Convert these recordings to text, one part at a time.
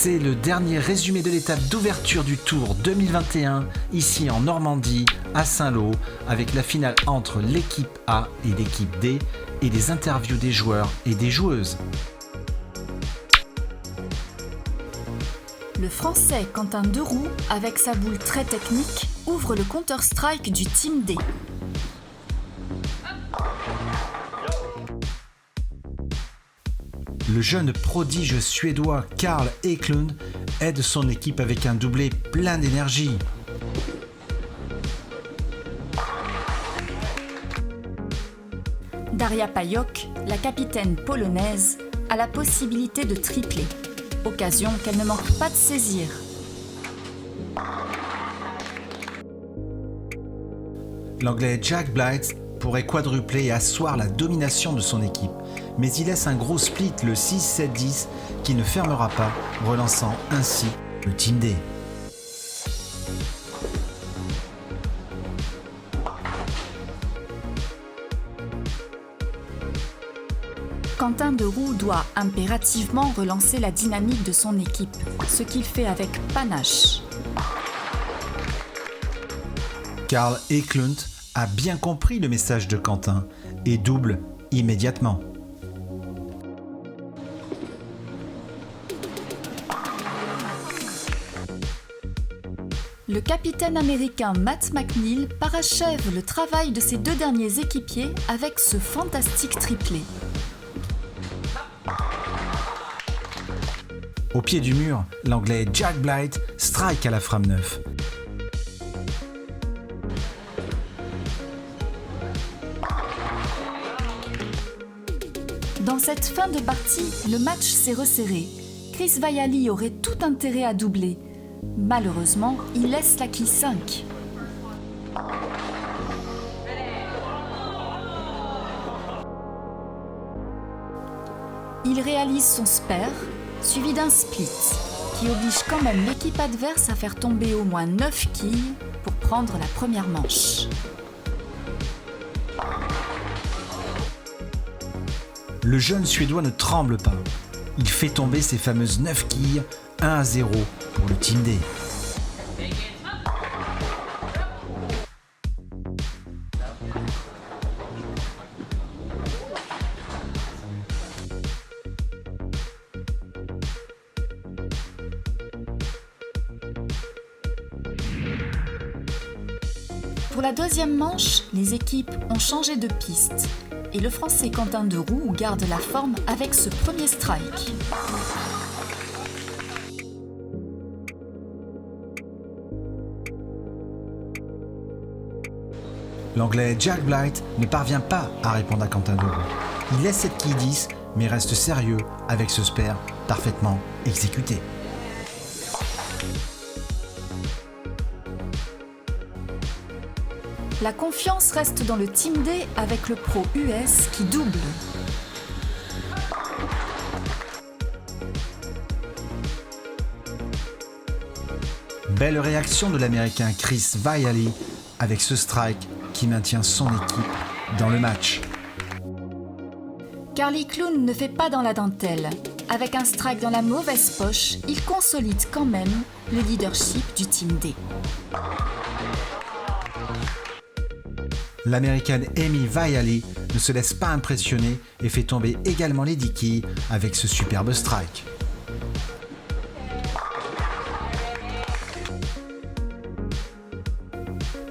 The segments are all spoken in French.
C'est le dernier résumé de l'étape d'ouverture du Tour 2021, ici en Normandie, à Saint-Lô, avec la finale entre l'équipe A et l'équipe D, et les interviews des joueurs et des joueuses. Le Français Quentin Deroux, avec sa boule très technique, ouvre le Counter-Strike du Team D. Le jeune prodige suédois Carl Eklund aide son équipe avec un doublé plein d'énergie. Daria Pajok, la capitaine polonaise, a la possibilité de tripler, occasion qu'elle ne manque pas de saisir. L'anglais Jack Blythe pourrait quadrupler et asseoir la domination de son équipe, mais il laisse un gros split le 6-7-10 qui ne fermera pas, relançant ainsi le Team D. Quentin Deroux doit impérativement relancer la dynamique de son équipe, ce qu'il fait avec panache. Carl Eklund a bien compris le message de Quentin et double immédiatement. Le capitaine américain Matt McNeil parachève le travail de ses deux derniers équipiers avec ce fantastique triplé. Au pied du mur, l'anglais Jack Blythe strike à la frame 9. Dans cette fin de partie, le match s'est resserré. Chris Vaiali aurait tout intérêt à doubler. Malheureusement, il laisse la quille 5. Il réalise son spare, suivi d'un split, qui oblige quand même l'équipe adverse à faire tomber au moins 9 quilles pour prendre la première manche. Le jeune Suédois ne tremble pas. Il fait tomber ses fameuses 9 quilles, 1-0 pour le Team D. Pour la deuxième manche, les équipes ont changé de piste et le Français Quentin Deroux garde la forme avec ce premier strike. L'anglais Jack Blythe ne parvient pas à répondre à Quentin Deroux. Il laisse cette quille 10 mais reste sérieux avec ce spare parfaitement exécuté. La confiance reste dans le Team D avec le pro US qui double. Belle réaction de l'américain Chris Vaiali avec ce strike qui maintient son équipe dans le match. Carl Eklund ne fait pas dans la dentelle. Avec un strike dans la mauvaise poche, il consolide quand même le leadership du Team D. L'américaine Amy Vaiali ne se laisse pas impressionner et fait tomber également les 10 quilles avec ce superbe strike.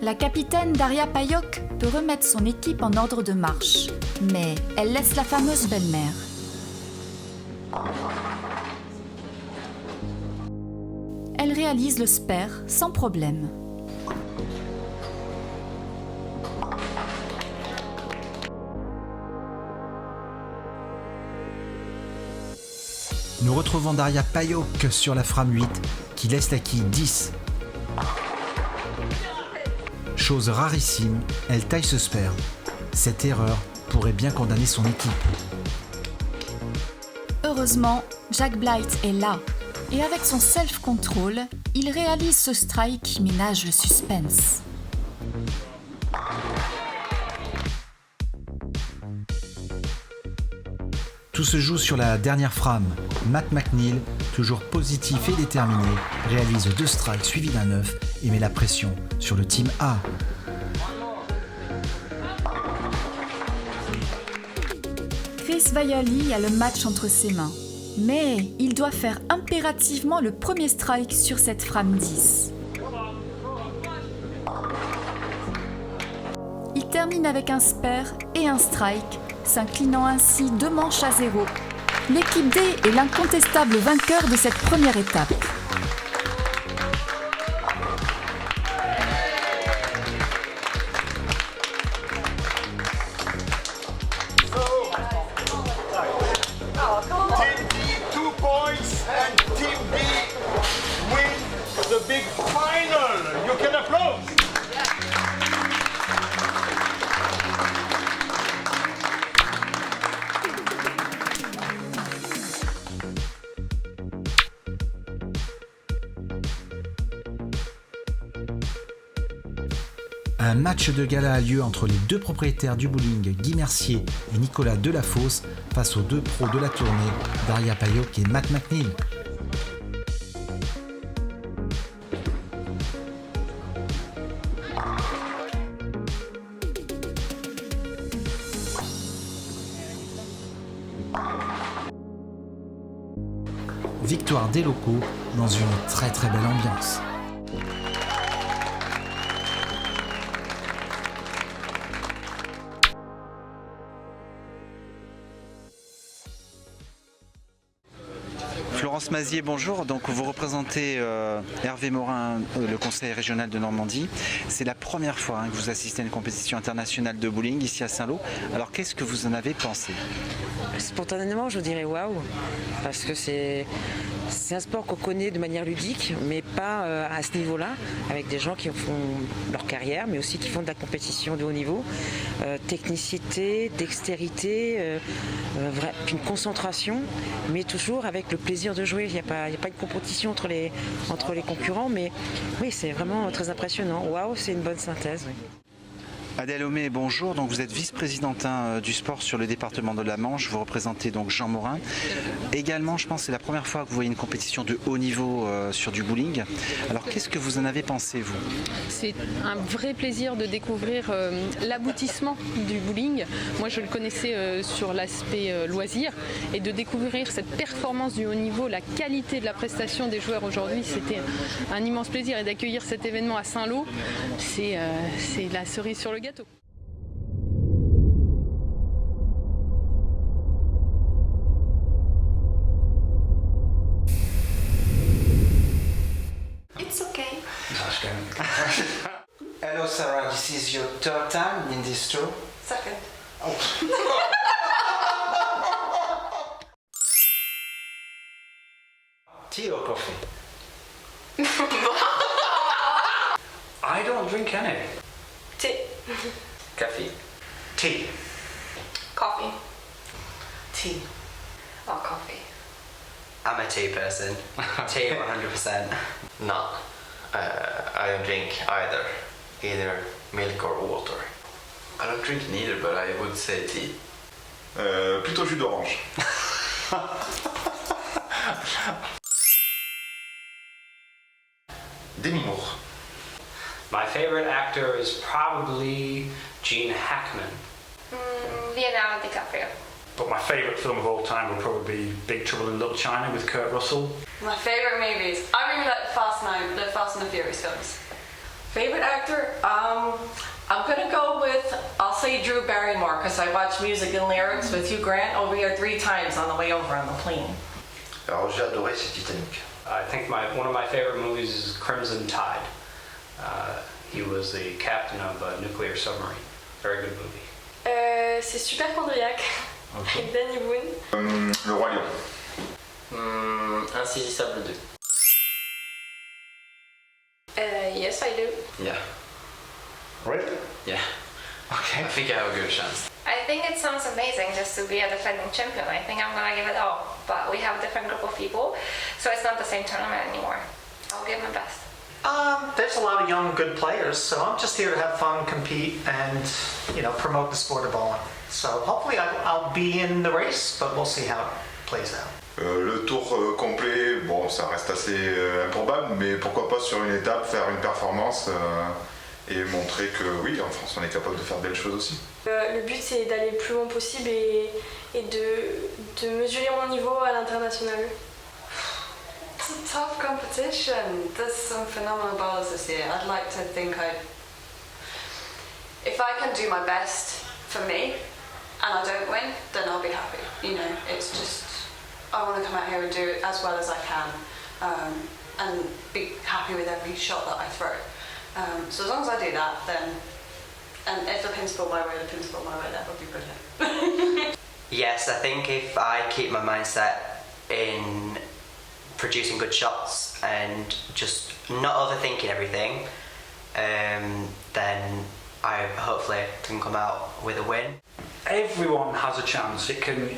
La capitaine Daria Pajok peut remettre son équipe en ordre de marche, mais elle laisse la fameuse belle-mère. Elle réalise le spare sans problème. Nous retrouvons Daria Pajok sur la frame 8 qui laisse la quille 10. Chose rarissime, elle taille ce spare. Cette erreur pourrait bien condamner son équipe. Heureusement, Jack Blythe est là et avec son self-control, il réalise ce strike qui ménage le suspense. Tout se joue sur la dernière frame. Matt McNeil, toujours positif et déterminé, réalise 2 strikes suivis d'un 9 et met la pression sur le team A. Chris Vaiali a le match entre ses mains. Mais il doit faire impérativement le premier strike sur cette frame 10. Il termine avec un spare et un strike, s'inclinant ainsi 2 manches à 0. L'équipe D est l'incontestable vainqueur de cette première étape. Un match de gala a lieu entre les 2 propriétaires du bowling, Guy Mercier et Nicolas Delafosse, face aux 2 pros de la tournée, Daria Payok et Matt McNeil. Victoire des locaux dans une très belle ambiance. Florence Mazier, bonjour. Donc vous représentez Hervé Morin, le conseil régional de Normandie. C'est la première fois que vous assistez à une compétition internationale de bowling ici à Saint-Lô. Alors qu'est-ce que vous en avez pensé? Spontanément, je dirais waouh, parce que c'est un sport qu'on connaît de manière ludique, mais pas à ce niveau-là, avec des gens qui font leur carrière, mais aussi qui font de la compétition de haut niveau. Technicité, dextérité, une concentration, mais toujours avec le plaisir de jouer. Il n'y a pas une compétition entre les concurrents, mais oui, c'est vraiment très impressionnant. Waouh, c'est une bonne synthèse. Oui. Adèle Homé, bonjour. Donc vous êtes vice-présidente du sport sur le département de la Manche. Vous représentez donc Jean Morin. Également, je pense que c'est la première fois que vous voyez une compétition de haut niveau sur du bowling. Alors qu'est-ce que vous en avez pensé, vous? C'est un vrai plaisir de découvrir l'aboutissement du bowling. Moi, je le connaissais sur l'aspect loisir, et de découvrir cette performance du haut niveau, la qualité de la prestation des joueurs aujourd'hui, c'était un immense plaisir. Et d'accueillir cet événement à Saint-Lô, c'est la cerise sur le gâteau. It's okay. Hello Sarah, this is your 3rd time in this tour? Second. Oh. Tea or coffee? I don't drink any. Tea. Coffee. Tea. Coffee. Tea. Oh, coffee. I'm a tea person. Tea 100%. No, I don't drink either milk or water. I don't drink neither, but I would say tea. Plutôt jus d'orange. Demi Moore. My favorite actor is probably Gene Hackman. Leonardo DiCaprio. But my favourite film of all time will probably be Big Trouble in Little China with Kurt Russell. My favorite movies. I really like the Fast and the Furious films. Favorite actor? I'm gonna go with, I'll say Drew Barrymore, because I watched Music and Lyrics with Hugh Grant over here 3 times on the way over on the plane. Alors j'ai adoré, c'est Titanic. I think one of my favorite movies is Crimson Tide. He was the captain of a nuclear submarine. Very good movie. C'est Superchondriac, avec Danny Boone. Le Roi Lion. Insaisissable 2. Yes, I do. Yeah. Right? Yeah. Okay. I think I have a good chance. I think it sounds amazing just to be a defending champion. I think I'm gonna give it all, but we have a different group of people, so it's not the same tournament anymore. I'll give my best. There's a lot of young, good players, so I'm just here to have fun, compete, and promote the sport of bowling. So hopefully I'll be in the race, but we'll see how it plays out. Le tour complet, bon, ça reste assez improbable, mais pourquoi pas sur une étape faire une performance et montrer que oui, en France, on est capable de faire de belles choses aussi. Le but, c'est d'aller le plus loin possible et de mesurer mon niveau à l'international. It's a tough competition. There's some phenomenal bowlers this year. I'd like to think if I can do my best for me and I don't win, then I'll be happy. It's just, I want to come out here and do it as well as I can and be happy with every shot that I throw. So as long as I do that, then, and if the pins fall my way, the pins fall my way, that would be brilliant. Yes, I think if I keep my mindset in producing good shots and just not overthinking everything, then I hopefully can come out with a win. Everyone has a chance. It can,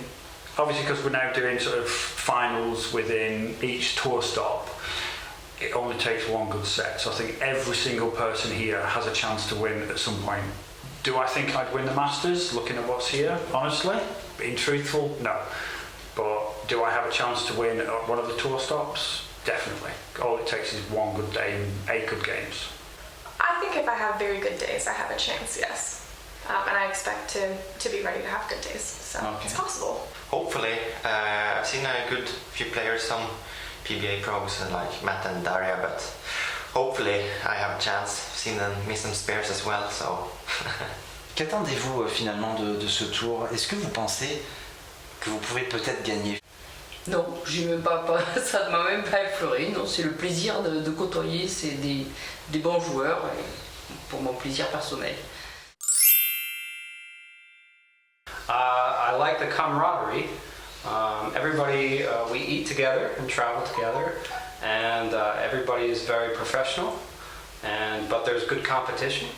obviously, because we're now doing sort of finals within each tour stop, it only takes one good set. So I think every single person here has a chance to win at some point. Do I think I'd win the Masters, looking at what's here? Honestly, being truthful, no. But do I have a chance to win at one of the tour stops? Definitely. All it takes is one good day and 8 good games. I think if I have very good days, I have a chance, yes. And I expect to be ready to have good days, so it's possible. Hopefully. I've seen a good few players, some PBA pros like Matt and Daria, but hopefully I have a chance. I've seen them miss some spares as well, so... Qu'attendez-vous finalement de ce tour? Est-ce que vous pensez que vous pouvez peut-être gagner? Non, j'ai même pas ça ne m'a même pas effleuré. Non, c'est le plaisir de côtoyer des bons joueurs et pour mon plaisir personnel. I like the camaraderie. Everybody, we eat together and travel together, and everybody is very professional. But there's good competition.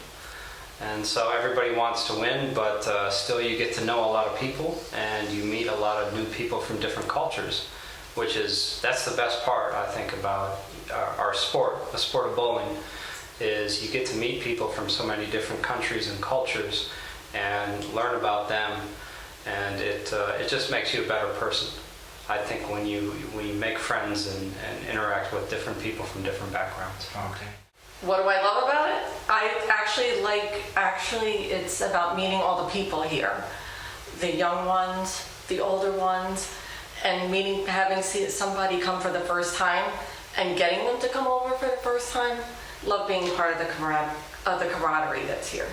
And so everybody wants to win, but still you get to know a lot of people and you meet a lot of new people from different cultures, that's the best part, I think, about our sport, the sport of bowling, is you get to meet people from so many different countries and cultures and learn about them, and it just makes you a better person. I think when you make friends and interact with different people from different backgrounds. Okay. What do I love about it? I actually it's about meeting all the people here. The young ones, the older ones, and having somebody come for the first time and getting them to come over for the first time. Love being part of the camaraderie that's here.